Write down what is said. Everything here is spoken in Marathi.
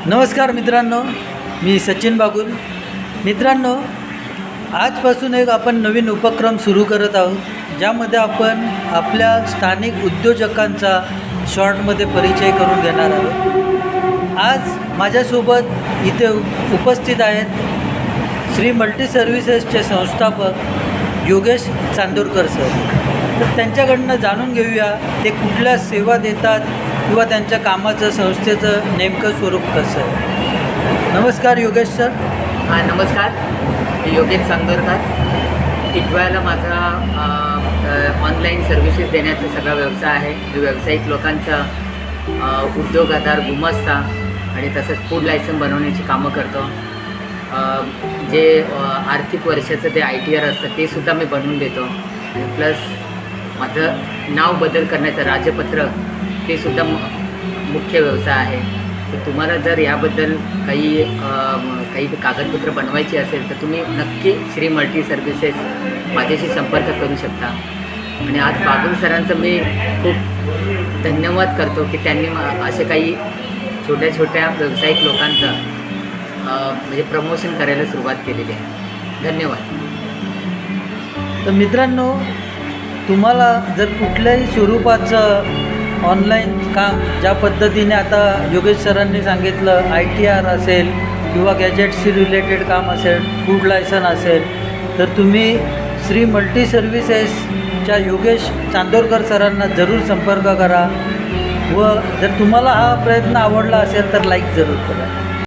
नमस्कार मित्रांनो, मी सचिन बागुल. मित्रांनो, आजपासून एक आपण नवीन उपक्रम सुरू करत आहोत, ज्यामध्ये आपण आपल्या स्थानिक उद्योजकांचा शॉर्टमध्ये परिचय करून घेणार आहोत. आज माझ्यासोबत इथे उपस्थित आहेत श्री मल्टी सर्व्हिसेसचे संस्थापक योगेश चांदोरकर सर. तर त्यांच्याकडनं जाणून घेऊया ते कुठल्या सेवा देतात किंवा त्यांच्या कामाचं संस्थेचं नेमकं स्वरूप कसं आहे. नमस्कार योगेश सर. हां नमस्कार, मी योगेश चांदोरकर. टिटवाळ्याला माझा ऑनलाईन सर्व्हिसेस देण्याचा सगळा व्यवसाय आहे. मी व्यावसायिक लोकांचा उद्योग आधार, गुमास्ता आणि तसंच फूड लायसन बनवण्याची कामं करतो. जे आर्थिक वर्षाचं ते ITR असतं ते सुद्धा मी बनवून देतो. आणि प्लस माझं नाव बदल करण्याचं राजपत्र ते सुद्धा मुख्य व्यवसाय आहे. तर तुम्हाला जर याबद्दल काही कागदपत्र बनवायची असेल तर तुम्ही नक्की श्री मल्टी सर्व्हिसेस माझ्याशी संपर्क करू शकता. आणि आज बागुल सरांचं मी खूप धन्यवाद करतो की त्यांनी असे काही छोट्या छोट्या व्यावसायिक लोकांचं म्हणजे प्रमोशन करायला सुरुवात केलेली आहे. धन्यवाद. तर मित्रांनो, तुम्हाला जर कुठल्याही स्वरूपाचं ऑनलाईन काम ज्या पद्धतीने आता योगेश सरांनी सांगितलं, ITR असेल किंवा गॅजेट्सशी रिलेटेड काम असेल, फूड लायसन असेल, तर तुम्ही श्री मल्टी सर्व्हिसेसच्या योगेश चांदोरकर सरांना जरूर संपर्क करा. व जर तुम्हाला हा प्रयत्न आवडला असेल तर लाईक जरूर करा.